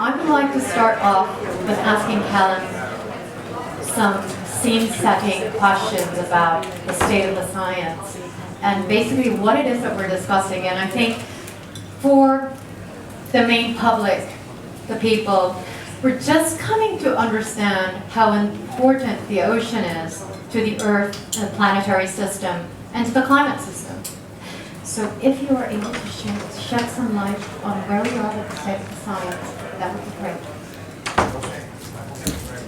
I would like to start off with asking Kellen some scene-setting questions about the state of the science and basically what it is that we're discussing. And I think for the main public, the people, we're just coming to understand how important the ocean is to the Earth and the planetary system and to the climate system. So if you are able to shed some light on where we are with the state of the science, that would be great. Okay. Thank you very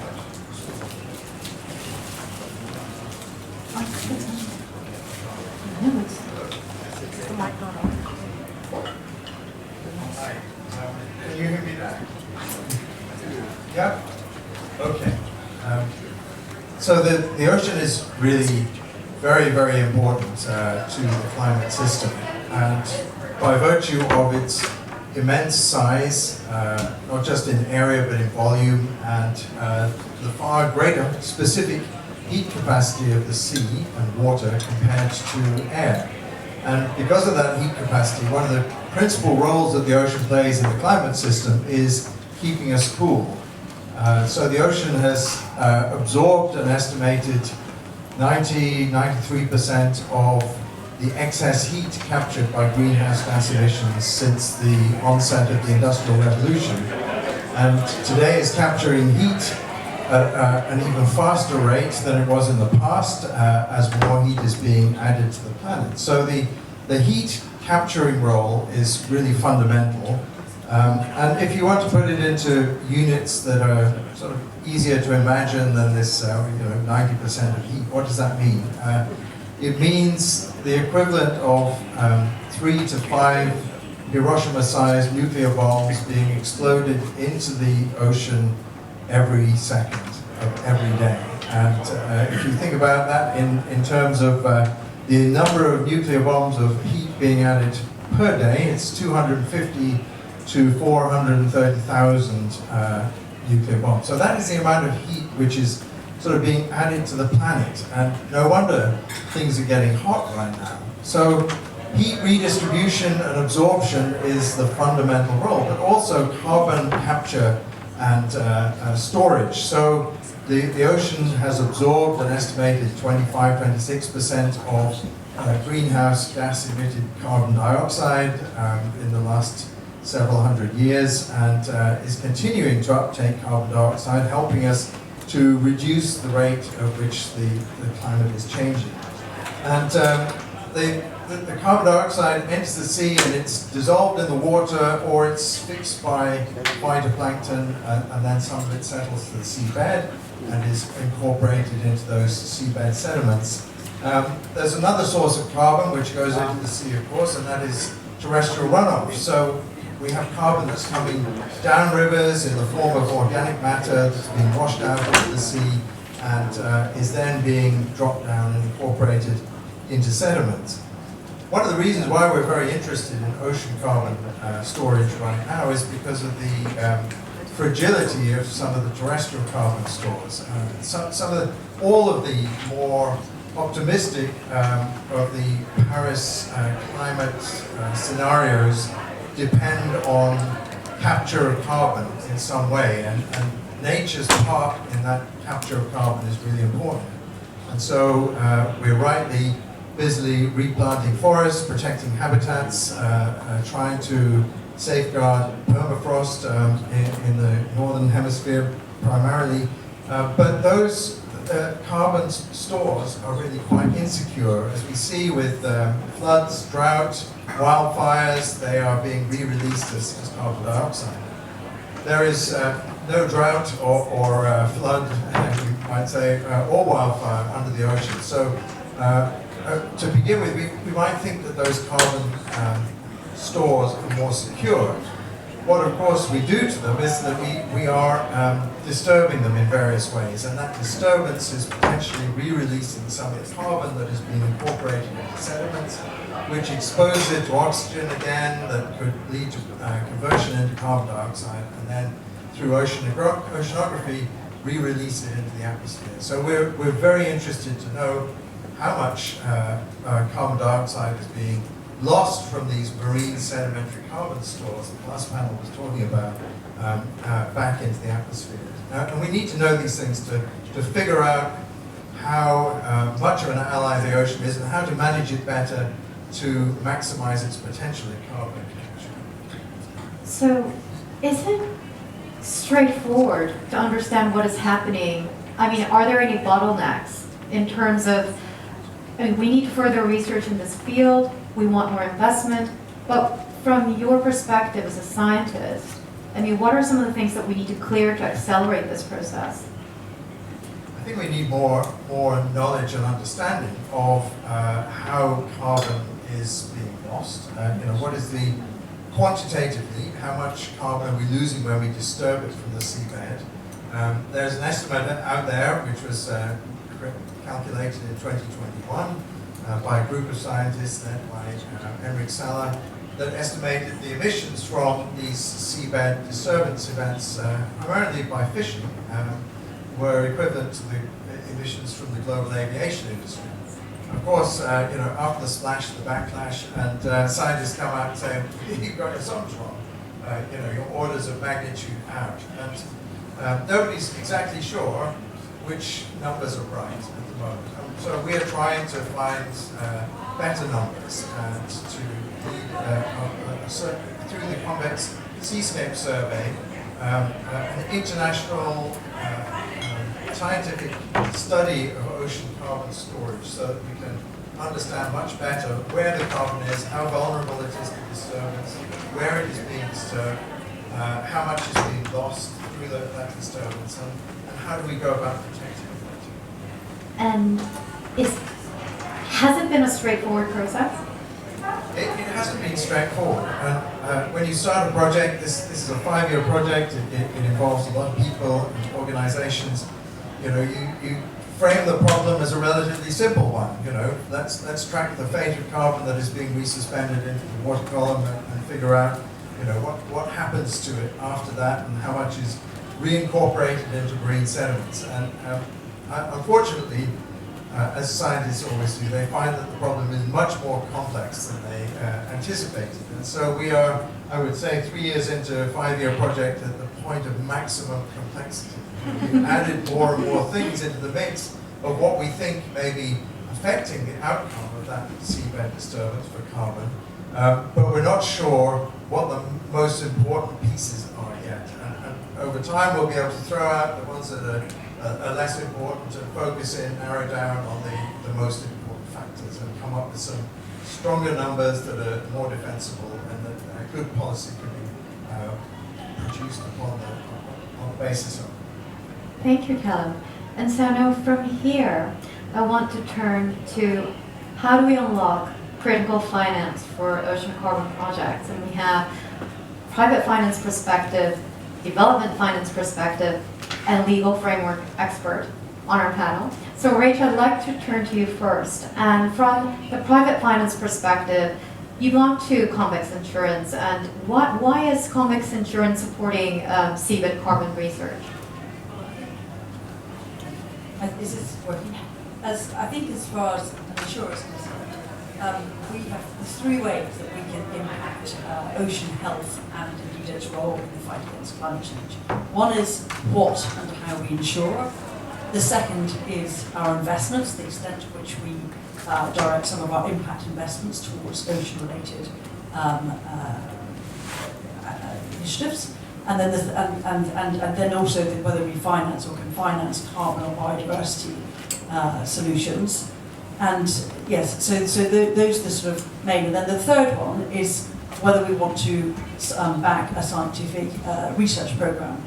much. Hi. Can you hear me now? Yeah? Okay. So the ocean is really very, very important to the climate system. And by virtue of its immense size, not just in area but in volume, and the far greater specific heat capacity of the sea and water compared to air. And because of that heat capacity, one of the principal roles that the ocean plays in the climate system is keeping us cool. So the ocean has absorbed an estimated 93% of the excess heat captured by greenhouse gas emissions since the onset of the Industrial Revolution. And today is capturing heat at an even faster rate than it was in the past as more heat is being added to the planet. So the heat capturing role is really fundamental. And if you want to put it into units that are sort of easier to imagine than this 90% of heat, what does that mean? It means the equivalent of 3 to 5 Hiroshima-sized nuclear bombs being exploded into the ocean every second of every day. And if you think about that in terms of the number of nuclear bombs of heat being added per day, it's 250 to 430,000 nuclear bombs. So that is the amount of heat which is sort of being added to the planet. And no wonder things are getting hot right now. So heat redistribution and absorption is the fundamental role, but also carbon capture and storage. So the ocean has absorbed an estimated 25-26% of greenhouse gas emitted carbon dioxide in the last several hundred years, and is continuing to uptake carbon dioxide, helping us to reduce the rate at which the climate is changing. And the carbon dioxide enters the sea and it's dissolved in the water, or it's fixed by phytoplankton, and then some of it settles to the seabed and is incorporated into those seabed sediments. There's another source of carbon which goes into the sea, of course, and that is terrestrial runoff. So we have carbon that's coming down rivers in the form of organic matter that's being washed out into the sea and is then being dropped down and incorporated into sediments. One of the reasons why we're very interested in ocean carbon storage right now is because of the fragility of some of the terrestrial carbon stores. All of the more optimistic of the Paris climate scenarios depend on capture of carbon in some way, and nature's part in that capture of carbon is really important. And so we're rightly busily replanting forests, protecting habitats, trying to safeguard permafrost in the northern hemisphere primarily. But those carbon stores are really quite insecure, as we see with floods, drought, wildfires. They are being re-released as carbon dioxide. There is no drought or flood, you might say, or wildfire under the ocean. So to begin with, we might think that those carbon stores are more secure. What, of course, we do to them is that we are disturbing them in various ways, and that disturbance is potentially re-releasing some of the carbon that has been incorporated into sediments, which expose it to oxygen again, that could lead to conversion into carbon dioxide, and then through oceanography, re-release it into the atmosphere. So we're very interested to know how much carbon dioxide is being lost from these marine sedimentary carbon stores that the last panel was talking about, back into the atmosphere. And we need to know these things to figure out how much of an ally the ocean is and how to manage it better to maximize its potential in carbon capture. So, is it straightforward to understand what is happening? I mean, are there any bottlenecks in terms of, I mean, we need further research in this field, we want more investment, but from your perspective as a scientist, I mean, what are some of the things that we need to clear to accelerate this process? I think we need more knowledge and understanding of how carbon is being lost. What is the quantitatively, how much carbon are we losing when we disturb it from the seabed? There's an estimate out there which was calculated in 2021 by a group of scientists led by Henrik Saller that estimated the emissions from these seabed disturbance events, primarily by fishing, were equivalent to the emissions from the global aviation industry. Of course, after the splash, the backlash, and scientists come out and say, you've got your sums wrong. Your orders of magnitude out. And nobody's exactly sure which numbers are right at the moment. So we are trying to find better numbers and to lead through the Convex Seascape Survey, an international scientific study of ocean carbon storage so that we can understand much better where the carbon is, how vulnerable it is to disturbance, where it is being disturbed, how much is being lost through that disturbance, and how do we go about protecting it. And has it been a straightforward process? It hasn't been straightforward. And when you start a project, this is a 5-year project. It involves a lot of people and organizations. You frame the problem as a relatively simple one. Let's track the fate of carbon that is being resuspended into the water column and figure out, what happens to it after that and how much is reincorporated into marine sediments. And unfortunately, as scientists always do, they find that the problem is much more complex than they anticipated. And so we are, I would say, 3 years into a 5-year project at the point of maximum complexity. We've added more and more things into the mix of what we think may be affecting the outcome of that seabed disturbance for carbon, but we're not sure what the most important pieces are yet. And over time, we'll be able to throw out the ones that are less important and focus in, narrow down on the most important factors and come up with some stronger numbers that are more defensible and that a good policy can be produced upon the basis of. Thank you, Callum. And so now from here, I want to turn to how do we unlock critical finance for ocean carbon projects? And we have private finance perspective, development finance perspective, and legal framework expert on our panel. So Rach, I'd like to turn to you first. And from the private finance perspective, you belong to Convex Insurance, and why is Convex Insurance supporting seabed carbon research? Is this working? I think as far as an insurer is concerned, we have 3 ways that we can impact ocean health and indeed its role in the fight against climate change. One is what and how we insure. The second is our investments, the extent to which we direct some of our impact investments towards ocean-related initiatives. And then, and then also whether we finance or can finance carbon or biodiversity solutions. And yes, so those are the sort of main. And then the third one is whether we want to back a scientific research program.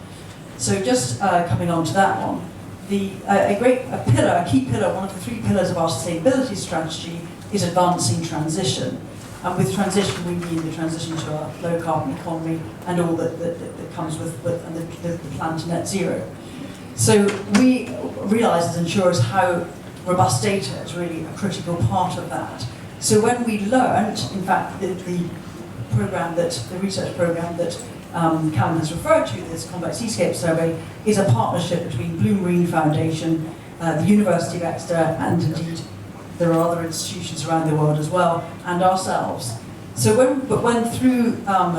So just coming on to that one, a key pillar, one of the 3 pillars of our sustainability strategy is advancing transition. And with transition, we mean the transition to a low-carbon economy and all that comes with and the plan to net zero. So we realise as insurers how robust data is really a critical part of that. So when we learned, in fact, the research program that Callum has referred to, this Convex Seascape Survey, is a partnership between Blue Marine Foundation, the University of Exeter, and indeed there are other institutions around the world as well, and ourselves. So when through our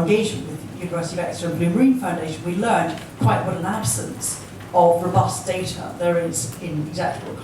engagement University of Exeter and Blue Marine Foundation, we learned quite what an absence of robust data there is in exactly what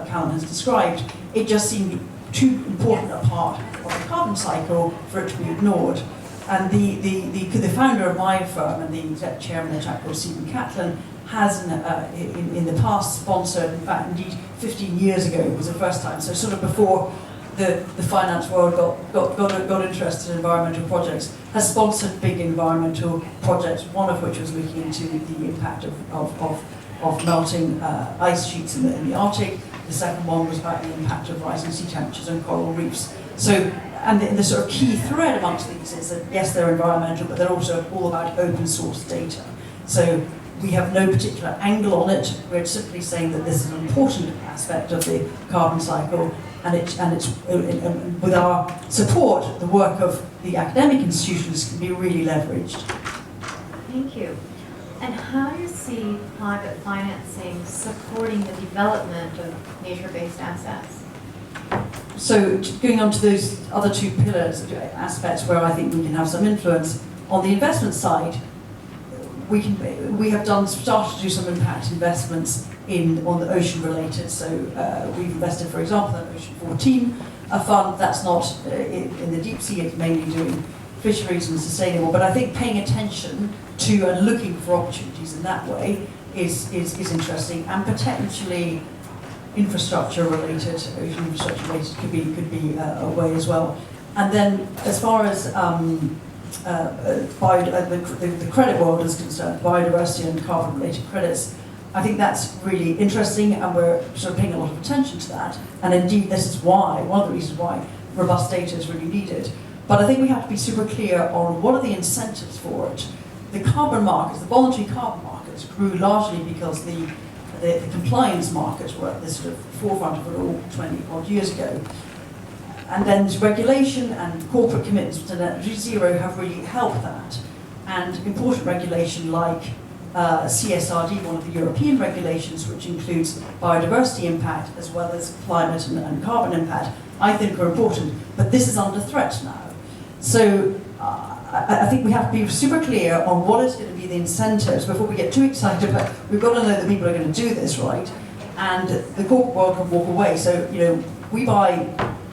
Callum has described. It just seemed too important a part of the carbon cycle for it to be ignored. And the founder of my firm and the exec chairman, a chap called Stephen Catlin, has in the past sponsored, in fact, indeed 15 years ago was the first time, so sort of before the finance world got interested in environmental projects, has sponsored big environmental projects, one of which was looking into the impact of melting ice sheets in the Arctic. The second one was about the impact of rising sea temperatures on coral reefs. So, and the sort of key thread amongst these is that yes, they're environmental, but they're also all about open source data. So we have no particular angle on it. We're simply saying that this is an important aspect of the carbon cycle, and with our support, the work of the academic institutions can be really leveraged. Thank you. And how do you see private financing supporting the development of nature-based assets? So going on to those other two pillars, aspects where I think we can have some influence, on the investment side, we have started to do some impact investments on the ocean related. So we've invested, for example, in Ocean 14, a fund that's not in the deep sea, it's mainly doing fisheries and sustainable. But I think paying attention to and looking for opportunities in that way is interesting, and potentially infrastructure related, ocean infrastructure related could be a way as well. And then as far as the credit world is concerned, biodiversity and carbon related credits, I think that's really interesting, and we're sort of paying a lot of attention to that. And indeed, this is why, one of the reasons why robust data is really needed. But I think we have to be super clear on what are the incentives for it. The carbon markets, the voluntary carbon markets, grew largely because the compliance markets were at the sort of forefront of it all 20 odd years ago. And then regulation and corporate commitments to net zero have really helped that. And important regulation like CSRD, one of the European regulations, which includes biodiversity impact as well as climate and carbon impact, I think are important. But this is under threat now. So I think we have to be super clear on what is going to be the incentives before we get too excited about. We've got to know that people are going to do this, right? And the corporate world can walk away. So, we buy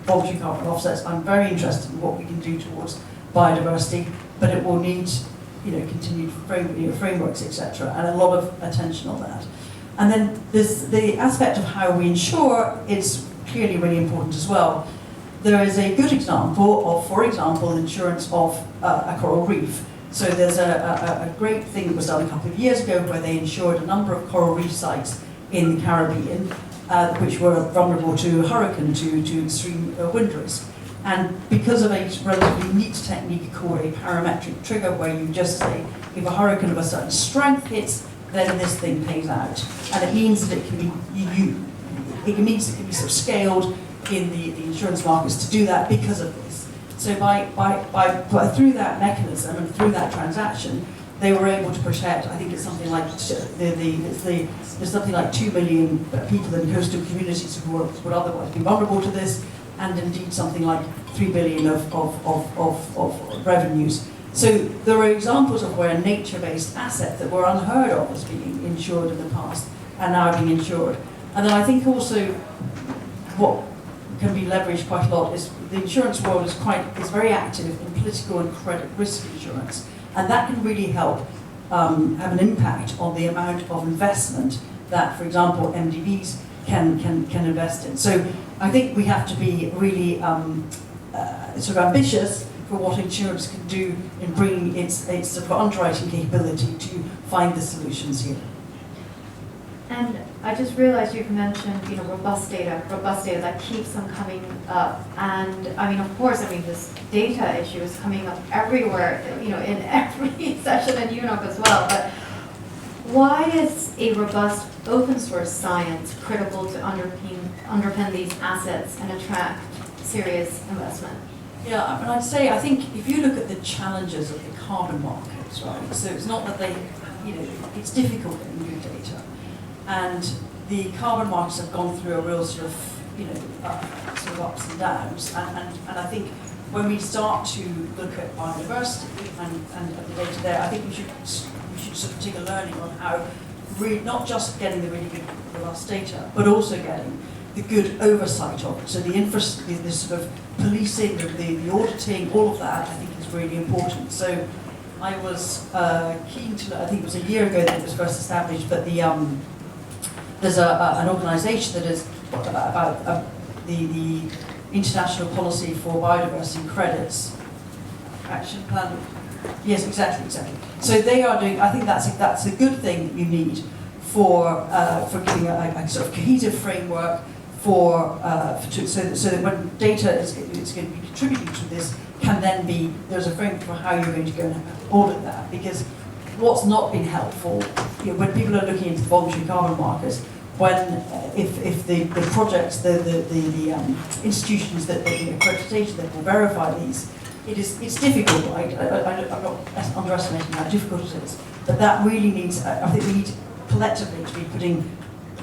voluntary carbon offsets. I'm very interested in what we can do towards biodiversity, but it will need, continued frameworks, etc., and a lot of attention on that. And then the aspect of how we insure is clearly really important as well. There is a good example of, for example, insurance of a coral reef. So there's a great thing that was done a couple of years ago where they insured a number of coral reef sites in the Caribbean, which were vulnerable to hurricane, to extreme wind risk. And because of a relatively neat technique called a parametric trigger, where you just say, if a hurricane of a certain strength hits, then this thing pays out. And it means that it can be sort of scaled in the insurance markets to do that because of this. So through that mechanism and through that transaction, they were able to protect, I think it's something like there's something like 2 million people in coastal communities who would otherwise be vulnerable to this, and indeed something like 3 billion of revenues. So there are examples of where nature-based assets that were unheard of as being insured in the past are now being insured. And then I think also what can be leveraged quite a lot is the insurance world is very active in political and credit risk insurance, and that can really help have an impact on the amount of investment that, for example, MDBs can invest in. So I think we have to be really sort of ambitious for what insurance can do in bringing its sort of underwriting capability to find the solutions here. And I just realized you've mentioned, robust data that keeps on coming up. And of course, this data issue is coming up everywhere, in every session in UNOC as well. But why is a robust open source science critical to underpin these assets and attract serious investment? Yeah, I'd say, I think if you look at the challenges of the carbon markets, right, so it's not that it's difficult getting new data. And the carbon markets have gone through a real sort of ups and downs. And I think when we start to look at biodiversity and the data there, I think we should sort of take a learning on how not just getting the really good, robust data, but also getting the good oversight of it. So the sort of policing, the auditing, all of that, I think is really important. So I was keen to, I think it was a year ago that it was first established, but there's an organisation that is about the International Policy for Biodiversity Credits Action Plan. Yes, exactly. So they are doing. I think that's a good thing that you need for giving a sort of cohesive framework so that when data is going to be contributing to this can then be, there's a framework for how you're going to go and audit that. Because what's not been helpful, when people are looking into the voluntary carbon markets, if the projects, the institutions that the accreditation that will verify these, it's difficult, right? I'm not underestimating how difficult it is, but that really needs, I think we need collectively to be putting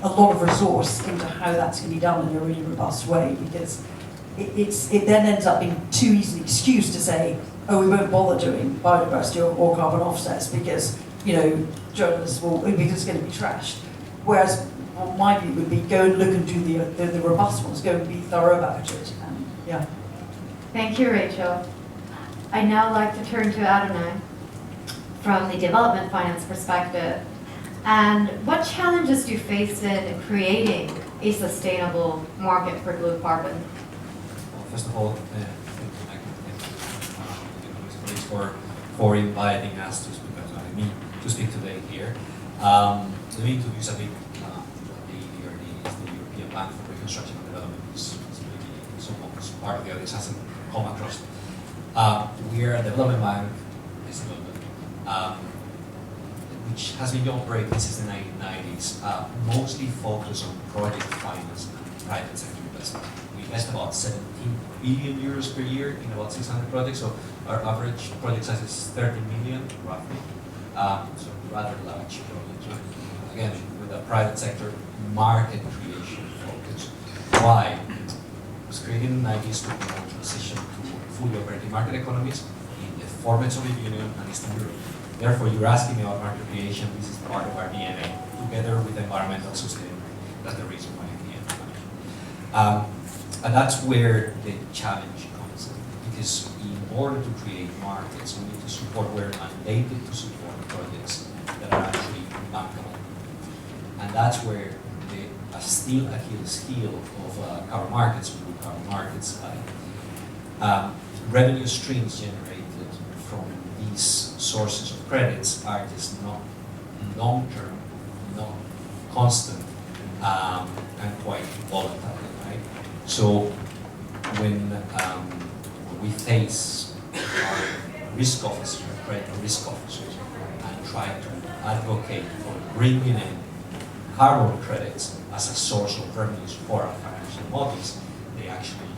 a lot of resource into how that's going to be done in a really robust way, because it then ends up being too easy an excuse to say, oh, we won't bother doing biodiversity or carbon offsets because, journalists will, because it's going to be trashed. Whereas my view would be go and look and do the robust ones, go and be thorough about it. And, yeah. Thank you, Rachel. I'd now like to turn to Adonai from the development finance perspective. And what challenges do you face in creating a sustainable market for blue carbon? Well, first of all, thank you for inviting us to speak, me to speak today here. Let me introduce a bit the EBRD is the European Bank for Reconstruction and Development. It's maybe some part of the audience hasn't come across. We are a development bank, which has been operating since the 1990s, mostly focused on project finance and private sector investment. We invest about 17 billion euros per year in about 600 projects, so our average project size is 30 million, roughly. So rather large projects, right? Again, with a private sector market creation focus. Why? It was created in the 90s to promote transition to fully operating market economies in the former Soviet Union and Eastern Europe. Therefore, you're asking me about market creation. This is part of our DNA, together with environmental sustainability. That's the reason why I'm here. And that's where the challenge comes in. Because in order to create markets, we need to support, we're mandated to support projects that are actually bankable. And that's where the still Achilles heel of carbon markets, blue carbon markets, revenue streams generated from these sources of credits are just not long-term, not constant, and quite volatile, right? So when we face our risk officers, credit risk officers, and try to advocate for bringing in carbon credits as a source of revenues for our financial models, they actually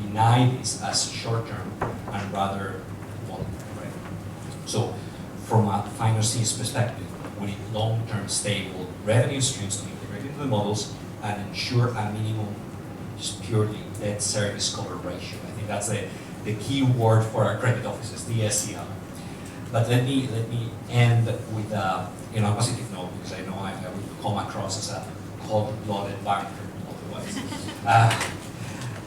deny this as short-term and rather volatile. So, from a financier's perspective, we need long-term stable revenue streams to integrate into the models and ensure a minimum, just purely debt service cover ratio. I think that's the key word for our credit officers, the SCR. But let me end with a positive note, because I know I will come across as a cold-blooded banker otherwise.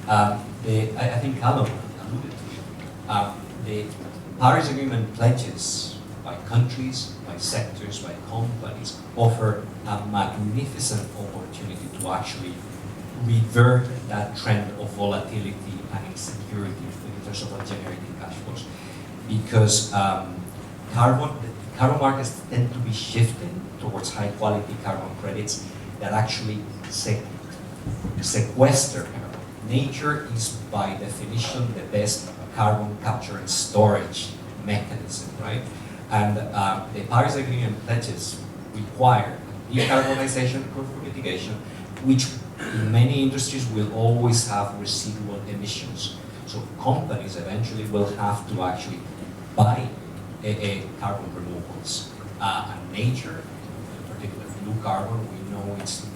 I think Callum alluded to it. The Paris Agreement pledges by countries, by sectors, by companies offer a magnificent opportunity to actually revert that trend of volatility and insecurity in terms of generating cash flows. Because carbon markets tend to be shifting towards high quality carbon credits that actually sequester carbon. Nature is by definition the best carbon capture and storage mechanism, right? And the Paris Agreement pledges require decarbonization for mitigation, which in many industries will always have residual emissions. So companies eventually will have to actually buy carbon removals. And nature, in particular blue carbon, we know it's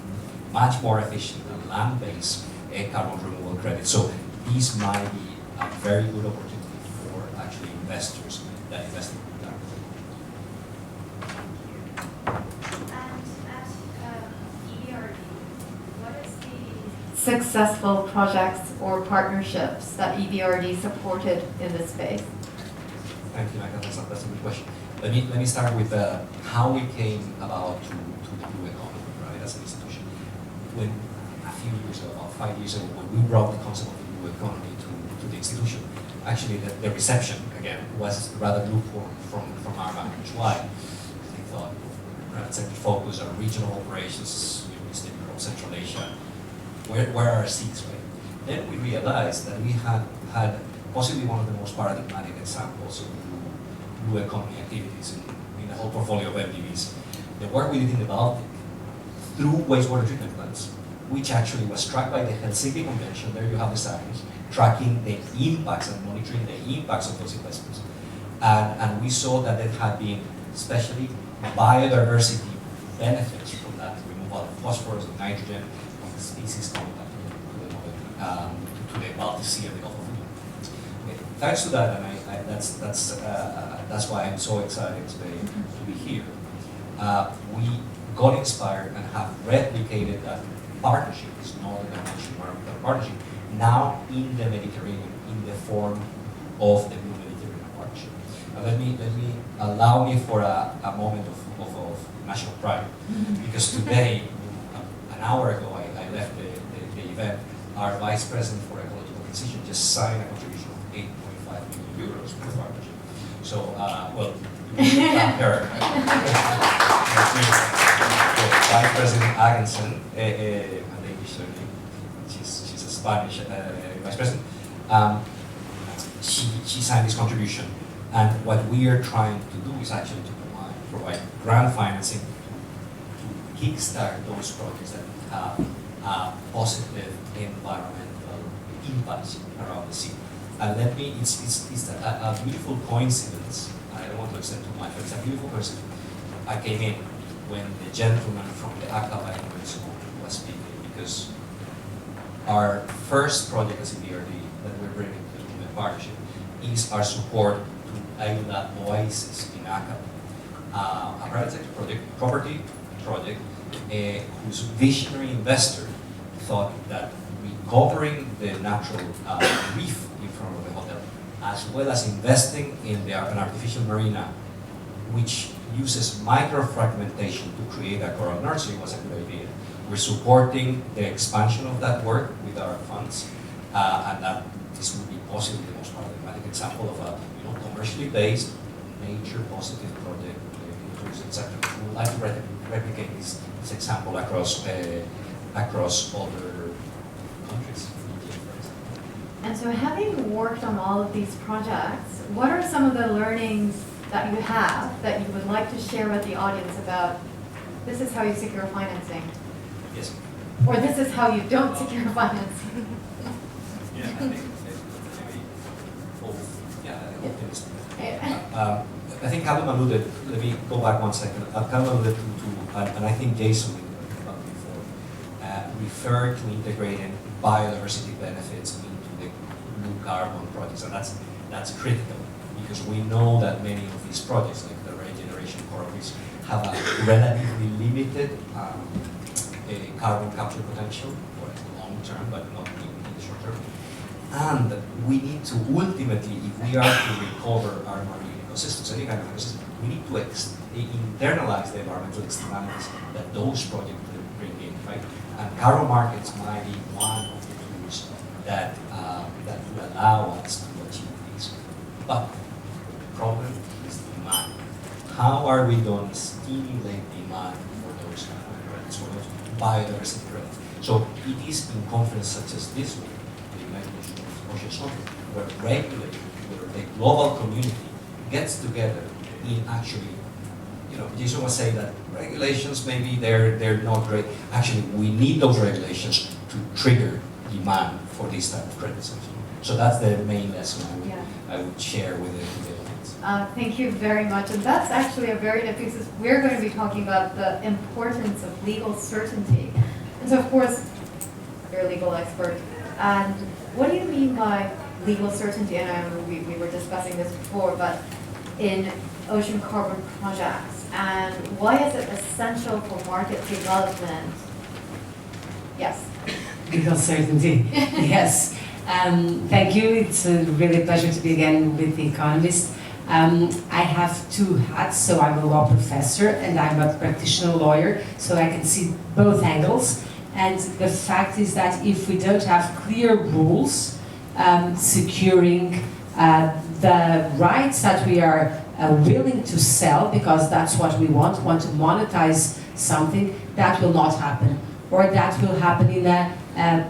much more efficient than land-based carbon removal credits. So these might be a very good opportunity for actually investors that invest in that. Successful projects or partnerships that EBRD supported in this space? Thank you, Michael. That's a good question. Let me start with how we came about to the blue economy, right, as an institution. When a few years ago, about 5 years ago, when we brought the concept of the blue economy to the institution, actually the reception, again, was rather lukewarm from our vantage. Why? They thought private sector focus on regional operations, Eastern Europe, Central Asia. Where are our seats, right? Then we realized that we had possibly one of the most paradigmatic examples of blue economy activities in the whole portfolio of MDBs. The work we did in the Baltic through wastewater treatment plants, which actually was tracked by the Helsinki Convention. There you have the science, tracking the impacts and monitoring the impacts of those investments. And we saw that it had been especially biodiversity benefits from that removal of phosphorus and nitrogen from the species contact to the Baltic Sea and the Gulf of Finland. Okay. Thanks to that, and that's why I'm so excited today to be here. We got inspired and have replicated that partnership, this Northern Dimension Environmental Partnership, now in the Mediterranean, in the form of the Blue Mediterranean Partnership. Now allow me for a moment of national pride, because today, an hour ago, I left the event. Our Vice President for Ecological Transition just signed a contribution of 8.5 million euros for the partnership. So, well, you can her. Vice President Agenson, a lady, she's a Spanish Vice President. She signed this contribution, and what we are trying to do is actually to provide grant financing to kickstart those projects that have positive environmental impacts around the sea. And it's a beautiful coincidence. I don't want to extend too much, but it's a beautiful coincidence. I came in when the gentleman from the Acaba was speaking, because our first project as EBRD that we're bringing to the partnership is our support to Aida Oasis in Acaba, a private sector property project whose visionary investor thought that recovering the natural reef in front of the hotel, as well as investing in an artificial marina, which uses microfragmentation to create a coral nursery, was a good idea. We're supporting the expansion of that work with our funds, and that this would be possibly the most paradigmatic example of a commercially based, nature positive project in the tourism sector. We would like to replicate this example across other countries. And so, having worked on all of these projects, what are some of the learnings that you have that you would like to share with the audience about this is how you secure financing? Yes. Or this is how you don't secure financing? Yeah, I think maybe both. I think Callum alluded, let me go back 1 second. Callum alluded to and I think Jason before, referred to integrating biodiversity benefits into the blue carbon projects, and that's critical, because we know that many of these projects, like the regeneration coral reefs, have a relatively limited carbon capture potential for the long term, but not in the short term. And we need to ultimately, if we are to recover our marine ecosystems, any kind of ecosystem, we need to internalize the environmental externalities that those projects bring in, right? And carbon markets might be one of the tools that will allow us to achieve these. But the problem is demand. How are we going to stimulate demand for those kind of credits, for those biodiversity credits? So it is in conferences such as this one, the United Nations Ocean Summit, where regulators, where the global community gets together in actually, Jason was saying that regulations, maybe they're not great. Actually, we need those regulations to trigger demand for these type of credits. So that's the main lesson I would share with the audience. Thank you very much. And that's actually a very good piece. We're going to be talking about the importance of legal certainty. And so, of course, you're a legal expert. And what do you mean by legal certainty, and we were discussing this before, but in ocean carbon projects, and why is it essential for market development? Yes. Legal certainty, yes. Thank you. It's a really pleasure to be again with The Economist. I have two hats, so I'm a law professor and I'm a practitioner lawyer, so I can see both angles. And the fact is that if we don't have clear rules securing the rights that we are willing to sell, because that's what we want to monetize something, that will not happen. Or that will happen in a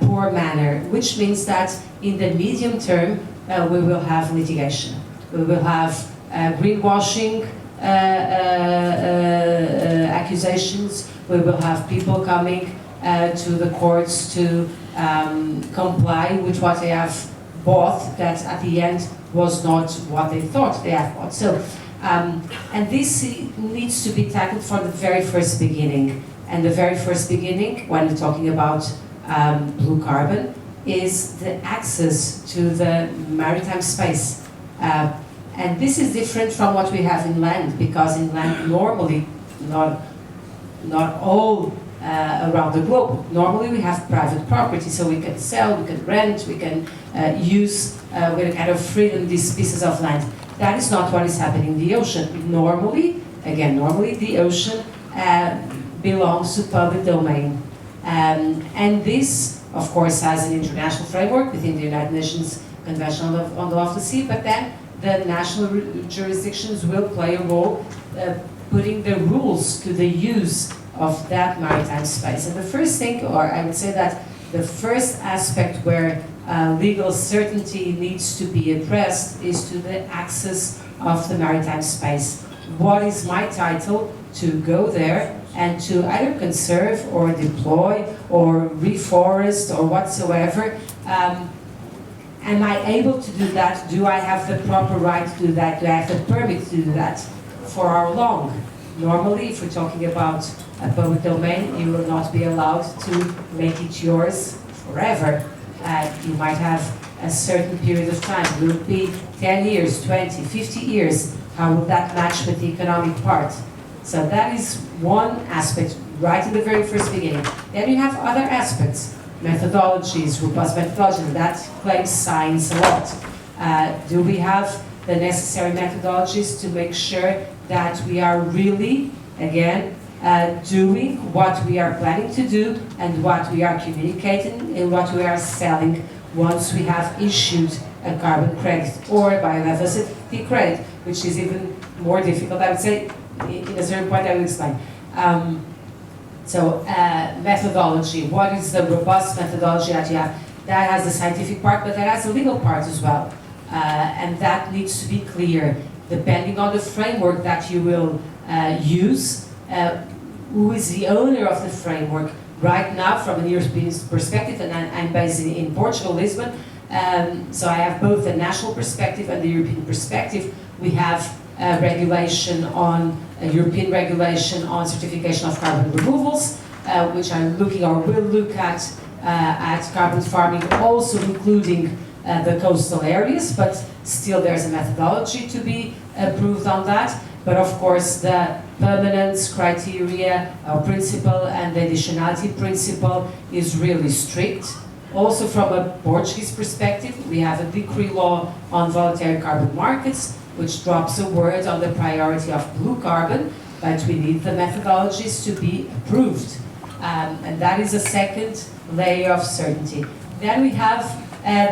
poor manner, which means that in the medium term, we will have litigation. We will have greenwashing accusations. We will have people coming to the courts to comply with what they have bought that at the end was not what they thought they have bought. So, and this needs to be tackled from the very first beginning. And the very first beginning, when we're talking about blue carbon, is the access to the maritime space. And this is different from what we have in land, because in land normally, not all around the globe, normally we have private property, so we can sell, we can rent, we can use with a kind of freedom these pieces of land. That is not what is happening in the ocean. Normally the ocean belongs to public domain. And this, of course, has an international framework within the United Nations Convention on the Law of the Sea, but then the national jurisdictions will play a role putting the rules to the use of that maritime space. And the first thing, or I would say that the first aspect where legal certainty needs to be addressed is to the access of the maritime space. What is my title to go there and to either conserve or deploy or reforest or whatsoever? Am I able to do that? Do I have the proper right to do that? Do I have the permit to do that? For how long? Normally, if we're talking about a public domain, you will not be allowed to make it yours forever. You might have a certain period of time. Will it be 10 years, 20, 50 years? How would that match with the economic part? So that is one aspect right in the very first beginning. Then you have other aspects, methodologies, robust methodologies. That claims science a lot. Do we have the necessary methodologies to make sure that we are really, again, doing what we are planning to do and what we are communicating and what we are selling once we have issued a carbon credit or a biodiversity credit, which is even more difficult, I would say. In a certain point, I will explain. Methodology. What is the robust methodology that you have? That has the scientific part, but that has the legal part as well. And that needs to be clear, depending on the framework that you will use. Who is the owner of the framework? Right now, from a European perspective, and I'm based in Portugal, Lisbon, so I have both the national perspective and the European perspective. We have regulation on European regulation on certification of carbon removals, which I'm looking or will look at carbon farming, also including the coastal areas, but still there's a methodology to be approved on that. But of course, the permanence criteria or principle and the additionality principle is really strict. Also from a Portuguese perspective, we have a decree law on voluntary carbon markets, which drops a word on the priority of blue carbon, but we need the methodologies to be approved. And that is a second layer of certainty. Then we have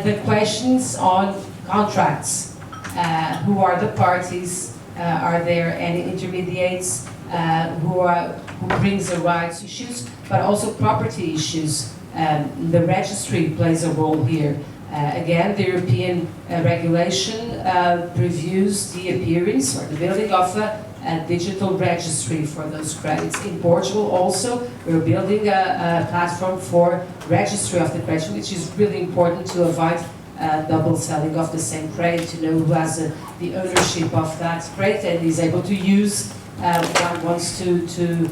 the questions on contracts. Who are the parties? Are there any intermediates who brings the rights issues, but also property issues? The registry plays a role here. Again, the European regulation previews the appearance or the building of a digital registry for those credits. In Portugal also, we're building a platform for registry of the credit, which is really important to avoid double selling of the same credit, to know who has the ownership of that credit and is able to use, one wants to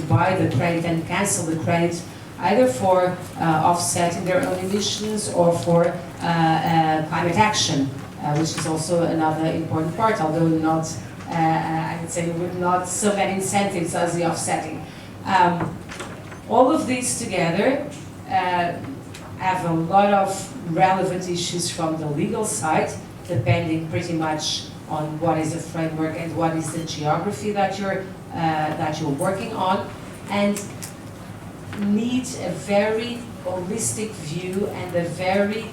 buy the credit and cancel the credit, either for offsetting their own emissions or for climate action, which is also another important part, although not, I would say, with not so many incentives as the offsetting. All of these together have a lot of relevant issues from the legal side, depending pretty much on what is the framework and what is the geography that you're working on, and need a very holistic view and a very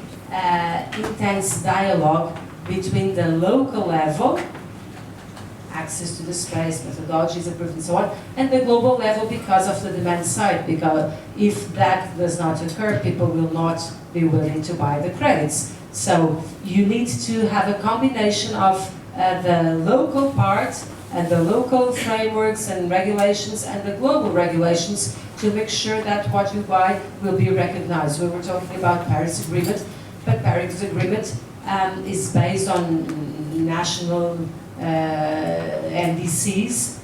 intense dialogue between the local level, access to the space, methodologies approved and so on, and the global level because of the demand side, because if that does not occur, people will not be willing to buy the credits. So you need to have a combination of the local part and the local frameworks and regulations and the global regulations to make sure that what you buy will be recognized. We were talking about Paris Agreement, but Paris Agreement is based on national NDCs,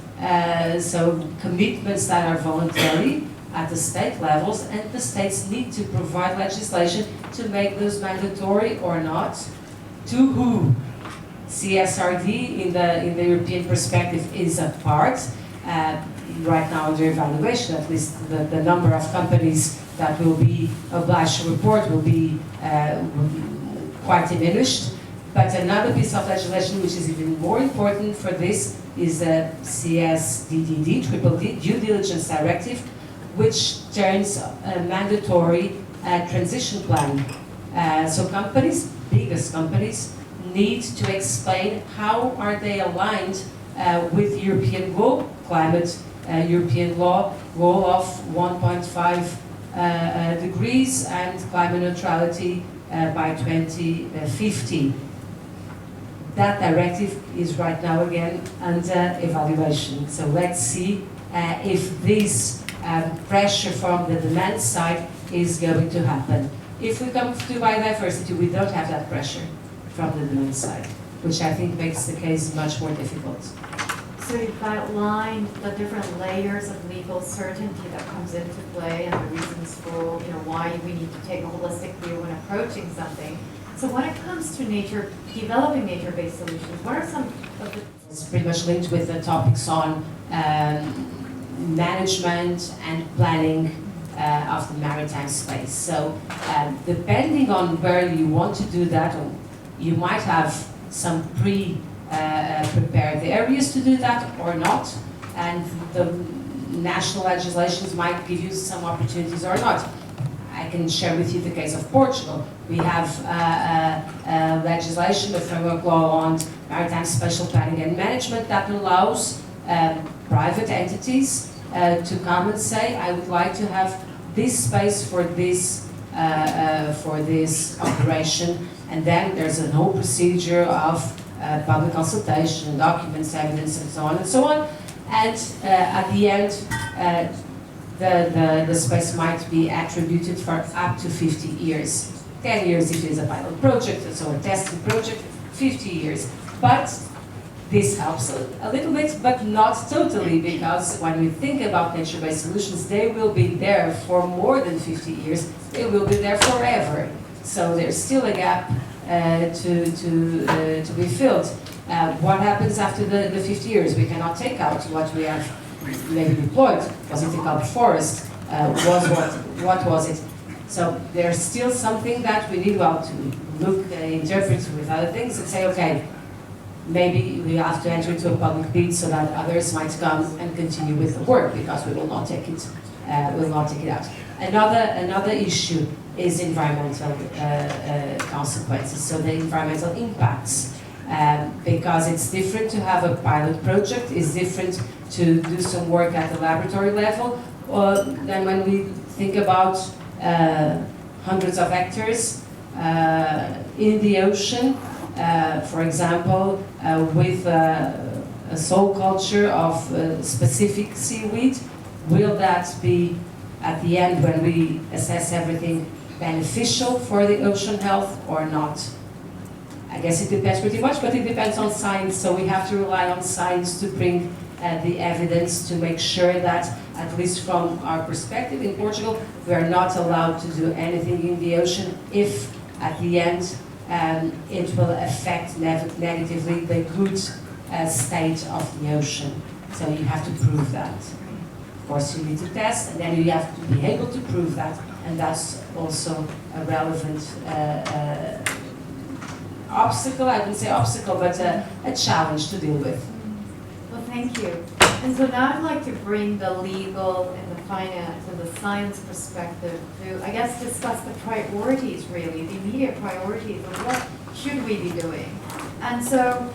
so commitments that are voluntary at the state levels, and the states need to provide legislation to make those mandatory or not. To who? CSRD in the European perspective is a part. Right now under evaluation, at least the number of companies that will be obliged to report will be quite diminished. But another piece of legislation which is even more important for this is the CSDDD, Triple D, Due Diligence Directive, which turns a mandatory transition plan. So companies, biggest companies, need to explain how are they aligned with European goal, climate European law, goal of 1.5 degrees and climate neutrality by 2050. That directive is right now again under evaluation. So let's see if this pressure from the demand side is going to happen. If we come to biodiversity, we don't have that pressure from the demand side, which I think makes the case much more difficult. So you've outlined the different layers of legal certainty that comes into play and the reasons for why we need to take a holistic view when approaching something. So when it comes to developing nature-based solutions, what are some of the... It's pretty much linked with the topics on management and planning of the maritime space. So depending on where you want to do that, you might have some prepared areas to do that or not, and the national legislations might give you some opportunities or not. I can share with you the case of Portugal. We have legislation, a framework law on maritime spatial planning and management that allows private entities to come and say, I would like to have this space for this operation, and then there's a whole procedure of public consultation, documents, evidence, and so on and so on. And at the end, the space might be attributed for up to 50 years. 10 years if it is a pilot project, so a testing project, 50 years. But this helps a little bit, but not totally, because when we think about nature-based solutions, they will be there for more than 50 years. They will be there forever. So there's still a gap to be filled. What happens after the 50 years? We cannot take out what we have maybe deployed. Was it a called forest? What was it? So there's still something that we need to look, interpret with other things and say, okay, maybe we have to enter into a public bid so that others might come and continue with the work, because we will not take it. Will not take it out. Another issue is environmental consequences. So the environmental impacts, because it's different to have a pilot project. It's different to do some work at the laboratory level, than when we think about hundreds of hectares in the ocean. For example, with a soil culture of specific seaweed, will that be, at the end, when we assess everything, beneficial for the ocean health or not? I guess it depends pretty much, but it depends on science, so we have to rely on science to bring the evidence to make sure that, at least from our perspective in Portugal, we are not allowed to do anything in the ocean if at the end, it will affect negatively the good state of the ocean. So you have to prove that. Of course, you need to test, and then you have to be able to prove that, and that's also a relevant obstacle. I wouldn't say obstacle, but a challenge to deal with. Well, thank you. And so now I'd like to bring the legal and the finance and the science perspective to, I guess, discuss the priorities, really, the immediate priorities of what should we be doing. And so,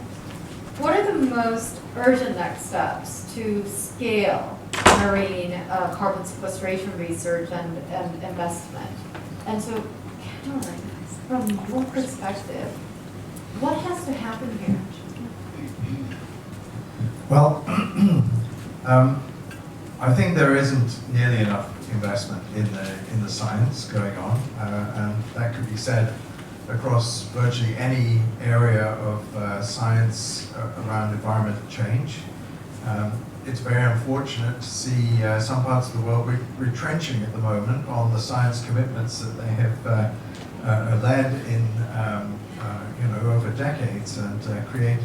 what are the most urgent next steps to scale marine carbon sequestration research and investment? And so, Caroline, from your perspective, what has to happen here? Well, I think there isn't nearly enough investment in the science going on, and that could be said across virtually any area of science around environmental change. It's very unfortunate to see some parts of the world retrenching at the moment on the science commitments that they have led in over decades, and created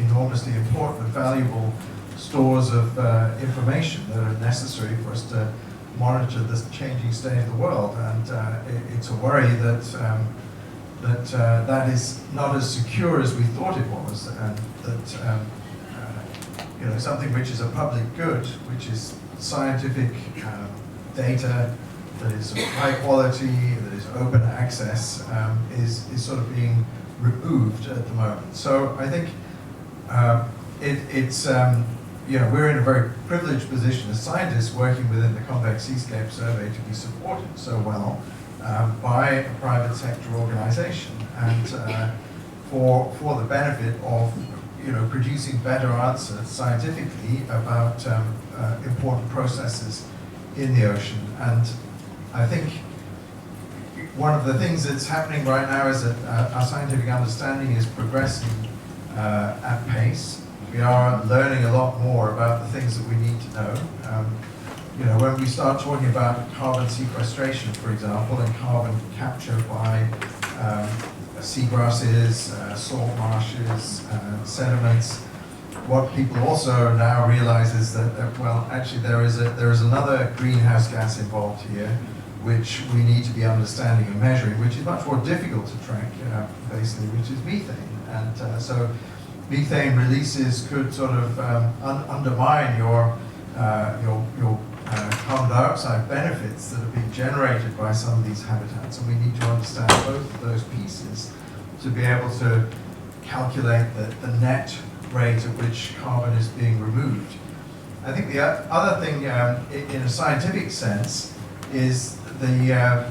enormously important and valuable stores of information that are necessary for us to monitor the changing state of the world. And it's a worry that that is not as secure as we thought it was, and that something which is a public good, which is scientific data that is of high quality, that is open access, is sort of being removed at the moment. So I think we're in a very privileged position as scientists working within the Convex Seascape Survey to be supported so well by a private sector organization, and for the benefit of producing better answers scientifically about important processes in the ocean. And I think one of the things that's happening right now is that our scientific understanding is progressing at pace. We are learning a lot more about the things that we need to know. When we start talking about carbon sequestration, for example, and carbon capture by seagrasses, salt marshes, sediments, what people also now realize is that actually there is another greenhouse gas involved here, which we need to be understanding and measuring, which is much more difficult to track, basically, which is methane. And so methane releases could sort of undermine your carbon dioxide benefits that have been generated by some of these habitats, and we need to understand both of those pieces to be able to calculate the net rate at which carbon is being removed. I think the other thing, in a scientific sense, is the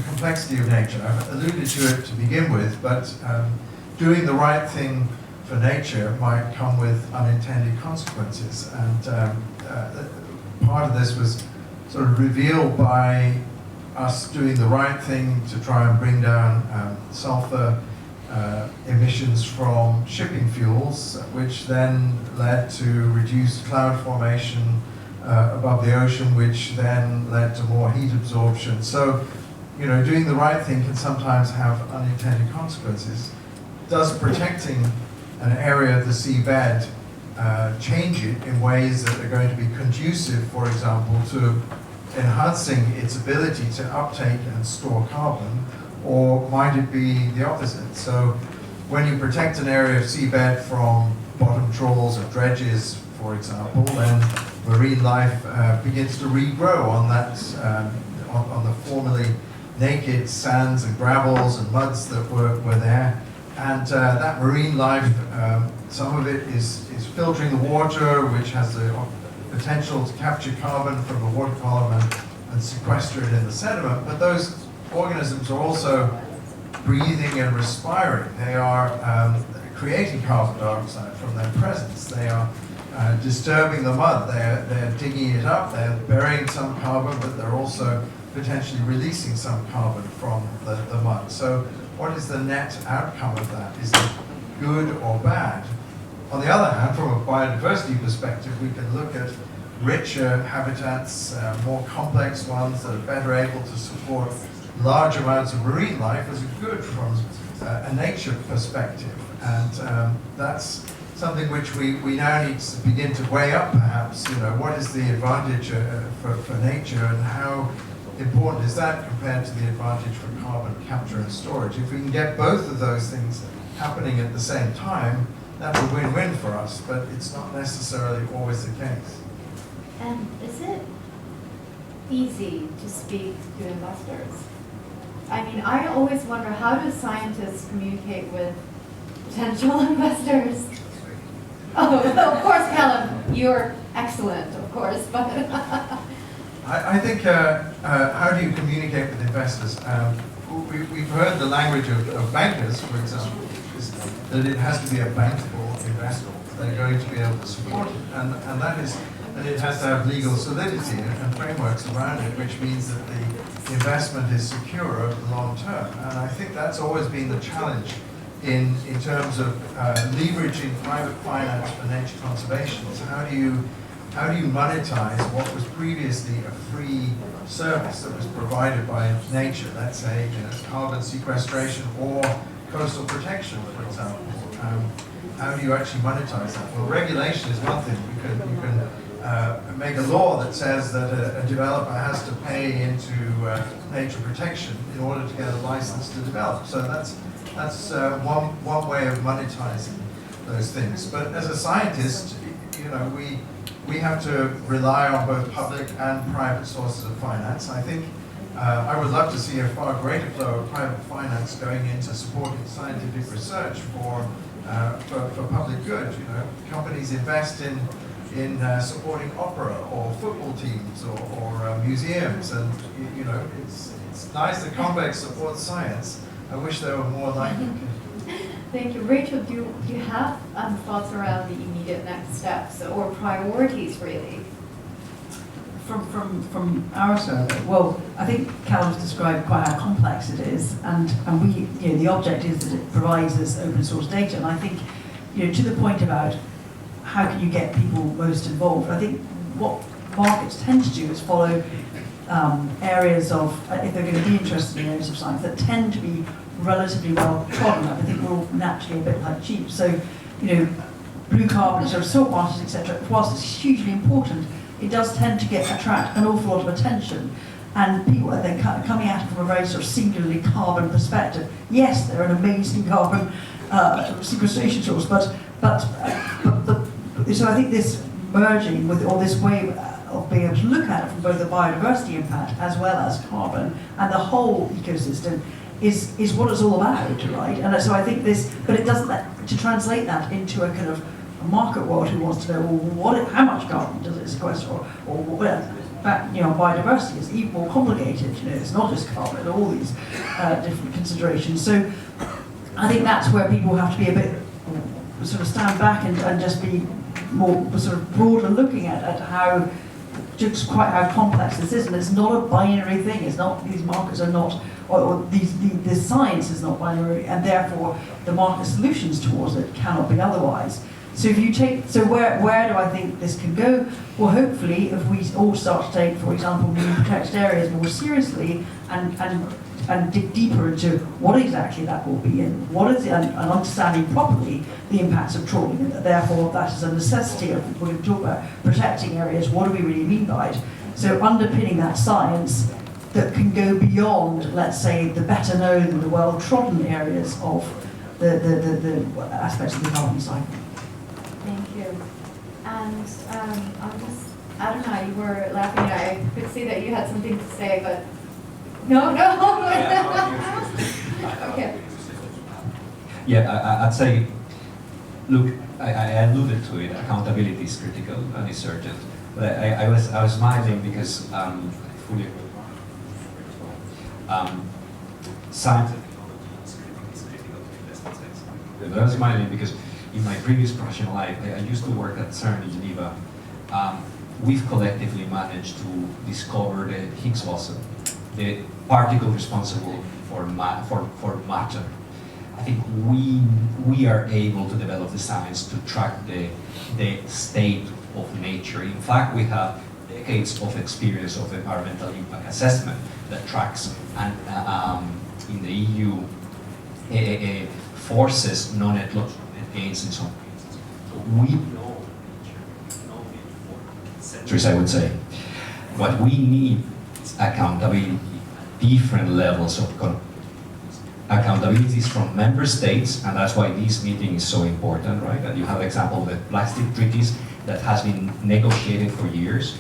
complexity of nature. I've alluded to it to begin with, but doing the right thing for nature might come with unintended consequences. And part of this was sort of revealed by us doing the right thing to try and bring down sulfur emissions from shipping fuels, which then led to reduced cloud formation above the ocean, which then led to more heat absorption. So, doing the right thing can sometimes have unintended consequences. Does protecting an area of the seabed change it in ways that are going to be conducive, for example, to enhancing its ability to uptake and store carbon, or might it be the opposite? So when you protect an area of seabed from bottom trawls or dredges, for example, then marine life begins to regrow on that, on the formerly naked sands and gravels and muds that were there. And that marine life, some of it is filtering the water, which has the potential to capture carbon from the water column and sequester it in the sediment. But those organisms are also breathing and respiring. They are creating carbon dioxide from their presence. They are disturbing the mud. They're digging it up. They're burying some carbon, but they're also potentially releasing some carbon from the mud. So what is the net outcome of that? Is it good or bad? On the other hand, from a biodiversity perspective, we can look at richer habitats, more complex ones that are better able to support large amounts of marine life as good from a nature perspective. And that's something which we now need to begin to weigh up, perhaps. What is the advantage for nature, and how important is that compared to the advantage for carbon capture and storage? If we can get both of those things happening at the same time, that's a win-win for us, but it's not necessarily always the case. And is it easy to speak to investors? I mean, I always wonder, how do scientists communicate with potential investors? Oh, of course, Callum, you're excellent, of course, but... I think, how do you communicate with investors? We've heard the language of bankers, for example, is that it has to be a bankable investor. They're going to be able to support it, and that is that it has to have legal solidity and frameworks around it, which means that the investment is secure over the long term. And I think that's always been the challenge in terms of leveraging private finance for nature conservation. So how do you monetize what was previously a free service that was provided by nature? Let's say carbon sequestration or coastal protection, for example. How do you actually monetize that? Well, regulation is one thing. You can make a law that says that a developer has to pay into nature protection in order to get a license to develop. So that's one way of monetizing those things. But as a scientist, we have to rely on both public and private sources of finance. I think I would love to see a far greater flow of private finance going into supporting scientific research for public good. Companies invest in supporting opera or football teams or museums, and it's nice that Convex supports science. I wish there were more like it. Thank you. Rachel, do you have thoughts around the immediate next steps or priorities, really? From our survey, well, I think Callum's described quite how complex it is, and we, the object is that it provides us open source data. And I think, to the point about how can you get people most involved, I think what markets tend to do is follow areas of, if they're going to be interested in areas of science that tend to be relatively well trodden up. I think we're all naturally a bit like sheep. So, blue carbon, sort of salt marshes, etc. Whilst it's hugely important, it does tend to attract an awful lot of attention, and people are then coming at it from a very sort of singularly carbon perspective. Yes, they're an amazing carbon sequestration source, but so I think this merging with, or this way of being able to look at it from both the biodiversity impact as well as carbon and the whole ecosystem is what it's all about, right? And so I think this, but it doesn't, to translate that into a kind of a market world who wants to know, well, how much carbon does it sequester, or biodiversity is even more complicated. It's not just carbon, there are all these different considerations. So I think that's where people have to be a bit sort of stand back and just be more sort of broader looking at how just quite how complex this is, and it's not a binary thing. It's not, these markets are not, or the science is not binary, and therefore the market solutions towards it cannot be otherwise. So if you take, so where do I think this can go? Well, hopefully, if we all start to take, for example, marine protected areas more seriously and dig deeper into what exactly that will be and what is it, and understanding properly the impacts of trawling, and therefore that is a necessity of, when we talk about protecting areas, what do we really mean by it? So underpinning that science that can go beyond, let's say, the better known and the well-trodden areas of the aspects of the carbon cycle. Thank you. And I don't know, you were laughing, I could see that you had something to say, but no. Okay. Yeah, I'd say, look, I alluded to it, accountability is critical and is urgent. But I was smiling because fully agree. Science and technology is critical to investment sense. But I was smiling because in my previous professional life, I used to work at CERN in Geneva. We've collectively managed to discover the Higgs boson, the particle responsible for matter. I think we are able to develop the science to track the state of nature. In fact, we have the decades of experience of environmental impact assessment that tracks and in the EU forces no-net loss, net gains in some cases. So we know centuries, I would say. What we need is accountability, different levels of accountabilities from member states, and that's why this meeting is so important, right? That you have example of the plastic treaties that has been negotiated for years.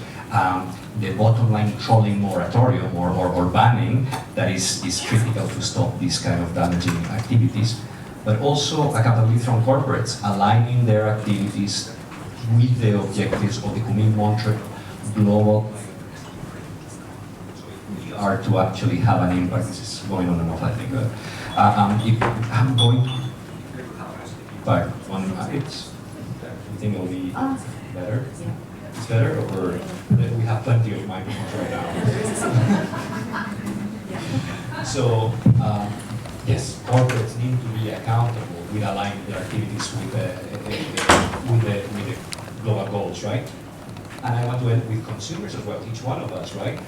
The bottom line trolling moratorium or banning that is critical to stop these kind of damaging activities, but also accountability from corporates, aligning their activities with the objectives of the Community global we are to actually have an impact. This is going on and off, I think. If I'm going to back on it, you think it'll be better? Yeah. It's better, or we have plenty of microphones right now? So, yes, corporates need to be accountable with aligning their activities with the global goals, right? And I want to end with consumers as well, each one of us, right?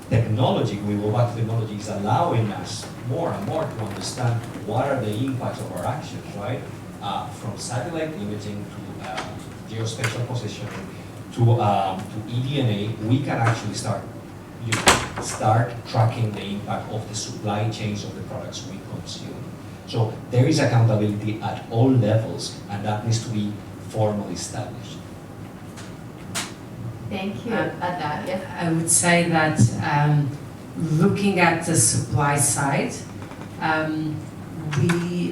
Technology, we go back to technology, is allowing us more and more to understand what are the impacts of our actions, right? From satellite imaging to geospatial positioning to eDNA, we can actually start tracking the impact of the supply chains of the products we consume. So there is accountability at all levels, and that needs to be formally established. Thank you. Adna, yes? I would say that looking at the supply side, we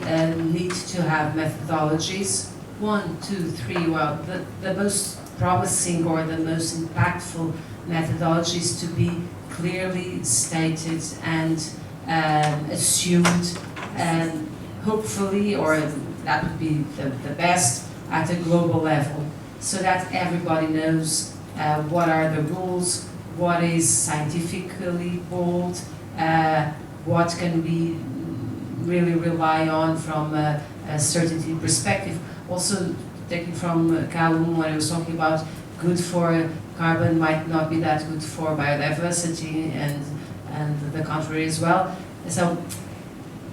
need to have methodologies. 1, 2, 3, well, the most promising or the most impactful methodologies to be clearly stated and assumed, and hopefully, or that would be the best, at a global level, so that everybody knows what are the rules, what is scientifically bold, what can we really rely on from a certainty perspective. Also, taking from Callum, when I was talking about good for carbon might not be that good for biodiversity, and the contrary as well. So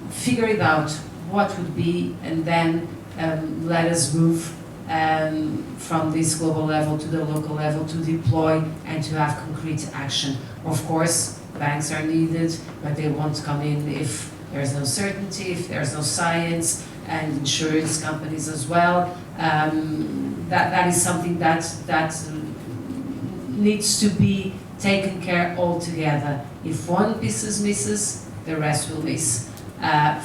figure it out, what would be, and then let us move from this global level to the local level to deploy and to have concrete action. Of course, banks are needed, but they won't come in if there's no certainty, if there's no science, and insurance companies as well. That is something that needs to be taken care altogether. If one piece misses, the rest will miss.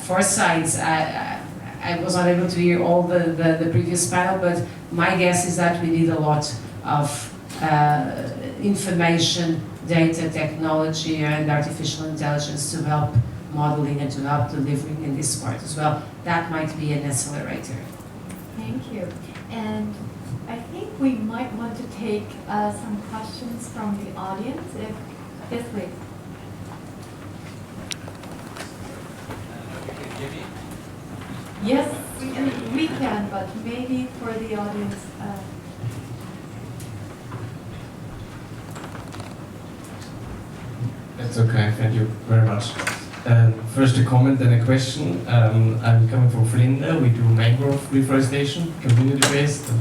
For science, I was not able to hear all the previous panel, but my guess is that we need a lot of information, data, technology, and artificial intelligence to help modeling and to help delivering in this part as well. That might be an accelerator. Thank you. And I think we might want to take some questions from the audience. Yes, please. Yes, we can, but maybe for the audience. That's okay, thank you very much. First a comment, then a question. I'm coming from Flinde. We do mangrove reforestation, community-based, and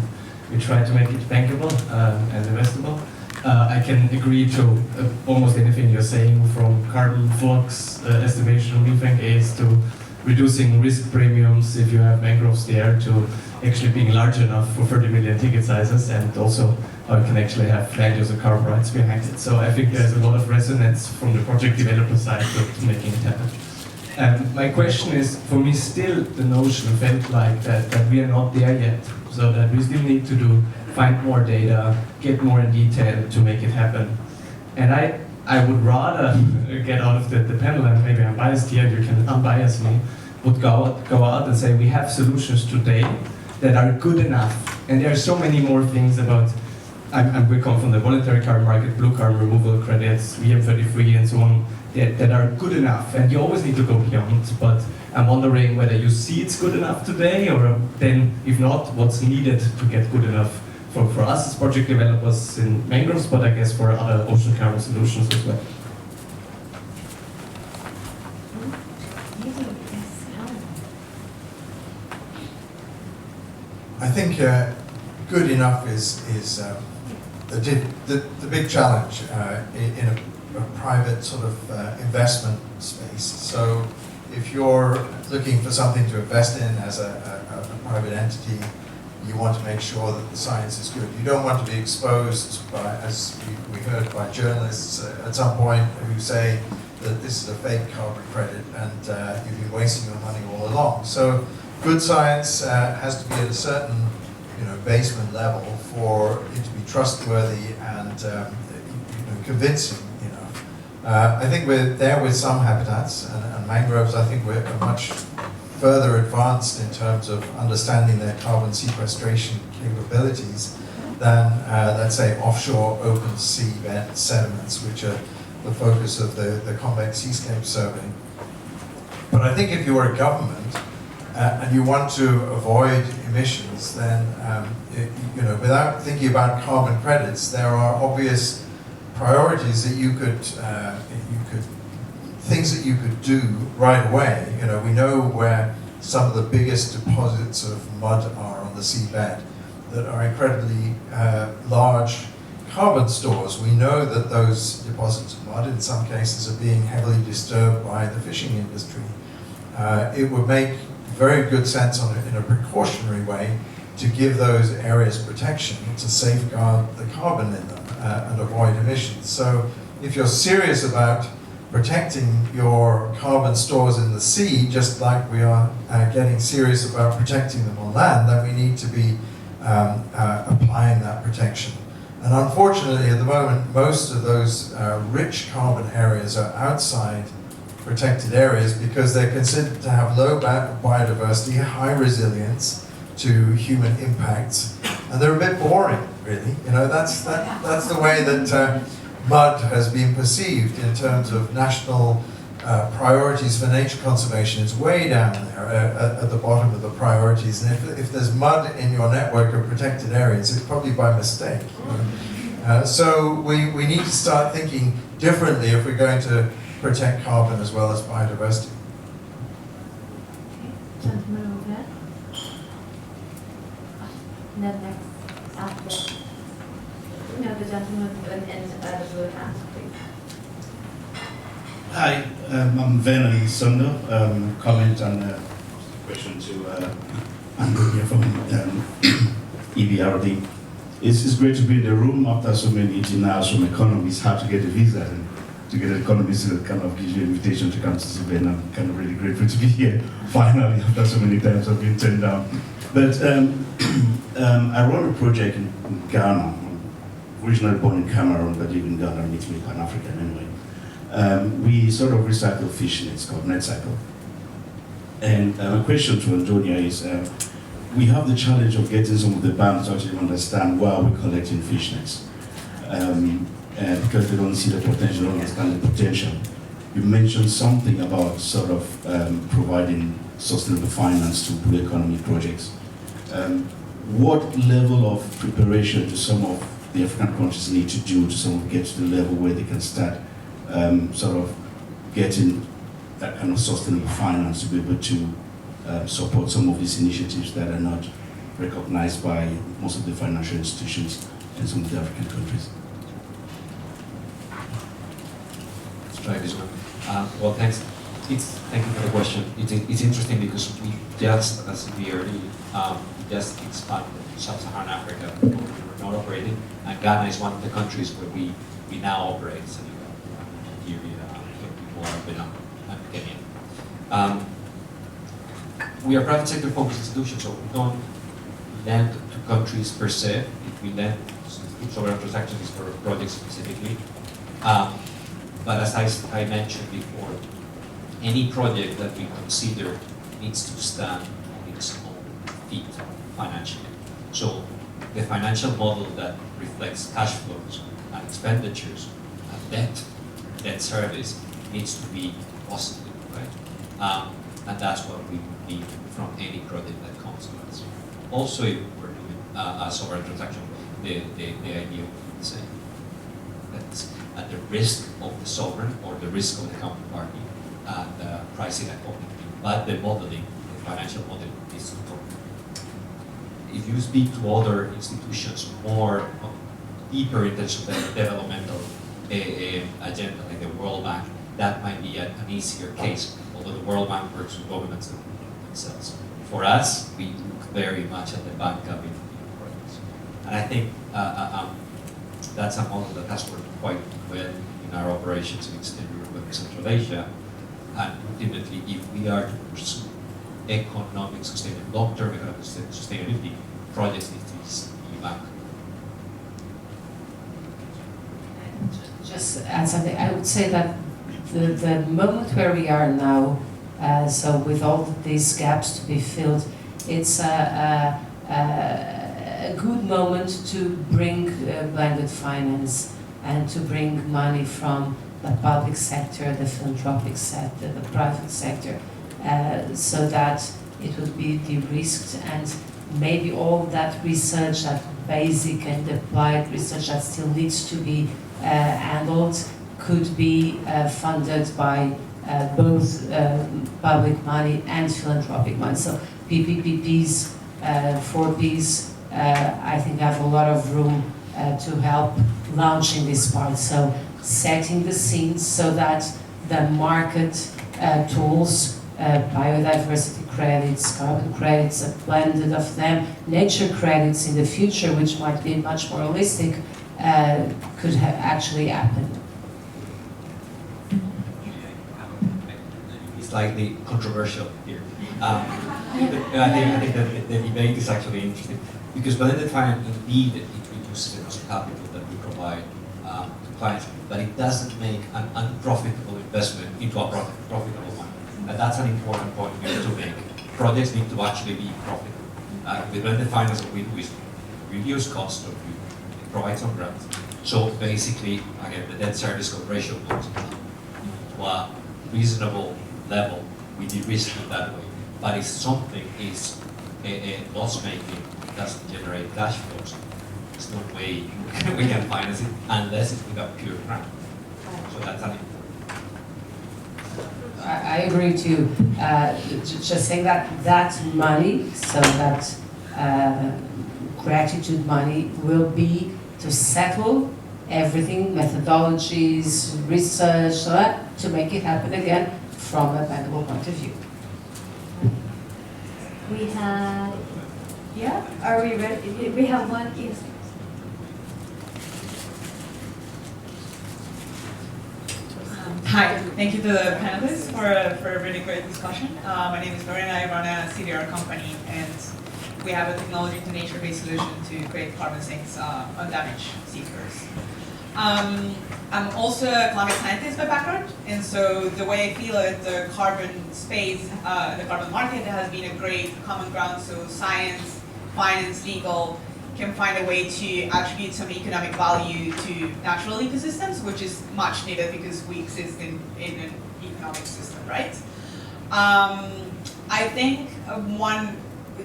we try to make it bankable and investable. I can agree to almost anything you're saying, from carbon flux estimation, methane gas, to reducing risk premiums if you have mangroves there, to actually being large enough for 30 million ticket sizes, and also how you can actually have values and carbon rights behind it. So I think there's a lot of resonance from the project developer side to making it happen. My question is, for me still the notion felt like that we are not there yet, so that we still need to find more data, get more in detail to make it happen. And I would rather get out of the panel, and maybe I'm biased here, you can unbias me, would go out and say we have solutions today that are good enough. And there are so many more things about, we come from the voluntary carbon market, blue carbon removal credits, VM33 and so on, that are good enough. And you always need to go beyond, but I'm wondering whether you see it's good enough today, or then if not, what's needed to get good enough for us as project developers in mangroves, but I guess for other ocean carbon solutions as well. I think good enough is the big challenge in a private sort of investment space. So if you're looking for something to invest in as a private entity, you want to make sure that the science is good. You don't want to be exposed by, as we heard, by journalists at some point who say that this is a fake carbon credit and you've been wasting your money all along. So good science has to be at a certain, basement level for it to be trustworthy and convincing enough. I think we're there with some habitats, and mangroves, I think we're much further advanced in terms of understanding their carbon sequestration capabilities than, let's say, offshore open seabed sediments, which are the focus of the Convex Seascape Survey. But I think if you're a government and you want to avoid emissions, then without thinking about carbon credits, there are obvious priorities that things that you could do right away. We know where some of the biggest deposits of mud are on the seabed that are incredibly large carbon stores. We know that those deposits of mud in some cases are being heavily disturbed by the fishing industry. It would make very good sense in a precautionary way to give those areas protection to safeguard the carbon in them and avoid emissions. So if you're serious about protecting your carbon stores in the sea, just like we are getting serious about protecting them on land, then we need to be applying that protection. And unfortunately, at the moment, most of those rich carbon areas are outside protected areas because they're considered to have low biodiversity, high resilience to human impacts, and they're a bit boring, really. That's the way that mud has been perceived in terms of national priorities for nature conservation. It's way down there at the bottom of the priorities, and if there's mud in your network of protected areas, it's probably by mistake. So we need to start thinking differently if we're going to protect carbon as well as biodiversity. Gentleman over there. And then next, after. No, the gentleman in the blue hat, please. Hi, I'm Vernon Sundo. Comment and question to Andrea from EBRD. It's great to be in the room after so many denials from economists how to get a visa, and to get an economist to kind of give you an invitation to come to Zimbabwe. And I'm kind of really grateful to be here finally after so many times I've been turned down. But I run a project in Ghana. I'm originally born in Cameroon, but live in Ghana, and it's me Pan-African anyway. We sort of recycle fish nets called Net Cycle. And my question to Antonia is, we have the challenge of getting some of the banks to actually understand why we're collecting fish nets. Because they don't see the potential, don't understand the potential. You mentioned something about sort of providing sustainable finance to blue economy projects. What level of preparation do some of the African countries need to do to sort of get to the level where they can start sort of getting that kind of sustainable finance to be able to support some of these initiatives that are not recognized by most of the financial institutions in some of the African countries? Let's try this one. Well, thanks. Thank you for the question. It's interesting because we just, as we already just expanded Sub-Saharan Africa, where we were not operating, and Ghana is one of the countries where we now operate. So Nigeria, Benin, and Kenya. We are private sector focused institutions, so we don't lend to countries per se. If we lend sovereign transactions for projects specifically. But as I mentioned before, any project that we consider needs to stand on its own feet financially. So the financial model that reflects cash flows and expenditures and debt service needs to be positive, right? And that's what we need from any project that comes to us. Also, if we're doing a sovereign transaction, the idea would be the same. That's at the risk of the sovereign or the risk of the counterparty pricing accordingly. But the modeling, the financial modeling is important. If you speak to other institutions more deeper in terms of the developmental agenda, like the World Bank, that might be an easier case, although the World Bank works with governments themselves. For us, we look very much at the bank capability projects. And I think that's a model that has worked quite well in our operations in Eastern Europe and Central Asia. And ultimately, if we are to pursue economic sustainability, long-term economic sustainability, projects need to be banked. Just add something. I would say that the moment where we are now, so with all these gaps to be filled, it's a good moment to bring blended finance and to bring money from the public sector, the philanthropic sector, the private sector, so that it would be de-risked, and maybe all that research, that basic and applied research that still needs to be handled, could be funded by both public money and philanthropic money. So PPPs, 4Ps, I think have a lot of room to help launching this part. So setting the scenes so that the market tools, biodiversity credits, carbon credits, a blended of them, nature credits in the future, which might be much more holistic, could actually happen. Slightly controversial here. I think that the debate is actually interesting because blended finance indeed it reduces the cost of capital that we provide to clients, but it doesn't make an unprofitable investment into a profitable one. And that's an important point we need to make. Projects need to actually be profitable. With blended finance, what we do is reduce cost of you, provide some grants. So basically, again, the debt service coverage ratio goes to a reasonable level, we de-risk it that way. But if something is loss-making, doesn't generate cash flows, there's no way we can finance it unless it's with a pure grant. So that's an important. I agree too. Just saying that money, so that gratitude money will be to settle everything, methodologies, research, so that, to make it happen again from a bankable point of view. We had, yeah, are we ready? We have one, yes. Hi, thank you to the panelists for a really great discussion. My name is Lorena, I run a CDR company, and we have a technology to nature-based solution to create carbon sinks on damaged seafloors. I'm also a climate scientist by background, and so the way I feel it, the carbon space, the carbon market has been a great common ground, so science, finance, legal can find a way to attribute some economic value to natural ecosystems, which is much needed because we exist in an economic system, right? I think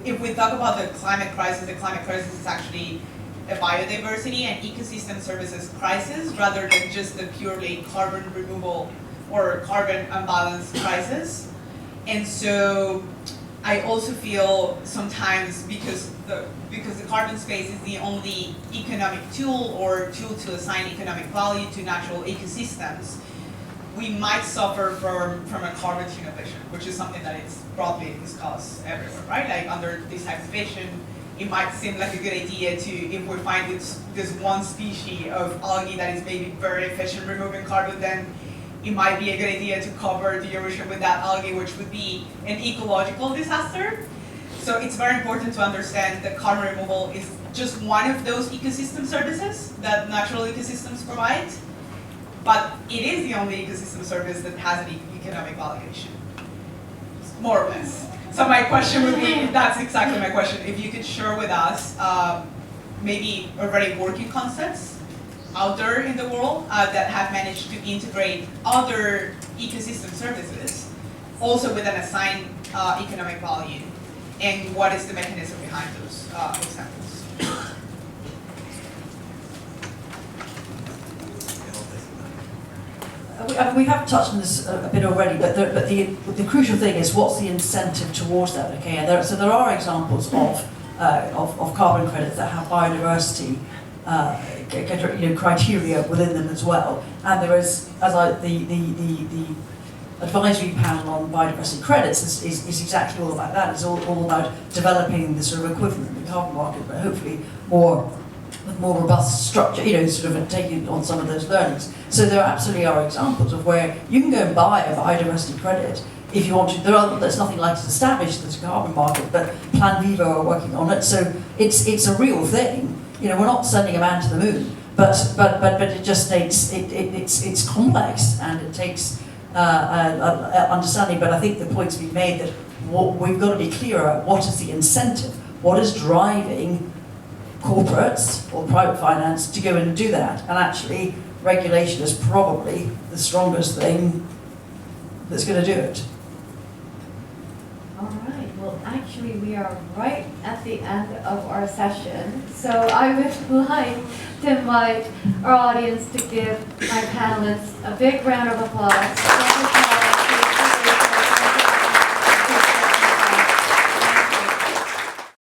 if we talk about the climate crisis is actually a biodiversity and ecosystem services crisis rather than just a purely carbon removal or carbon imbalance crisis. And so I also feel sometimes because the carbon space is the only economic tool or tool to assign economic value to natural ecosystems, we might suffer from a carbon innovation, which is something that is broadly discussed everywhere, right? Like under desertification, it might seem like a good idea to, if we find this one species of algae that is maybe very efficient removing carbon, then it might be a good idea to cover the ocean with that algae, which would be an ecological disaster. So it's very important to understand that carbon removal is just one of those ecosystem services that natural ecosystems provide, but it is the only ecosystem service that has an economic valuation, more or less. So my question would be, that's exactly my question. If you could share with us maybe already working concepts out there in the world that have managed to integrate other ecosystem services, also with an assigned economic value, and what is the mechanism behind those examples? we have touched on this a bit already, but the crucial thing is what's the incentive towards that, okay? And there are examples of carbon credits that have biodiversity criteria within them as well. And there is, the advisory panel on biodiversity credits is exactly all about that. It's all about developing the sort of equivalent in the carbon market, but hopefully with more robust structure, sort of taking on some of those learnings. So there absolutely are examples of where you can go and buy a biodiversity credit if you want to. There's nothing like it's established as a carbon market, but Plan Vivo are working on it. So it's a real thing. We're not sending a man to the moon, but it just takes it's complex and it takes understanding. But I think the point's been made that we've got to be clear about what is the incentive, what is driving corporates or private finance to go and do that. And actually, regulation is probably the strongest thing that's going to do it. All right, well, actually, we are right at the end of our session. So I would like to invite our audience to give my panelists a big round of applause.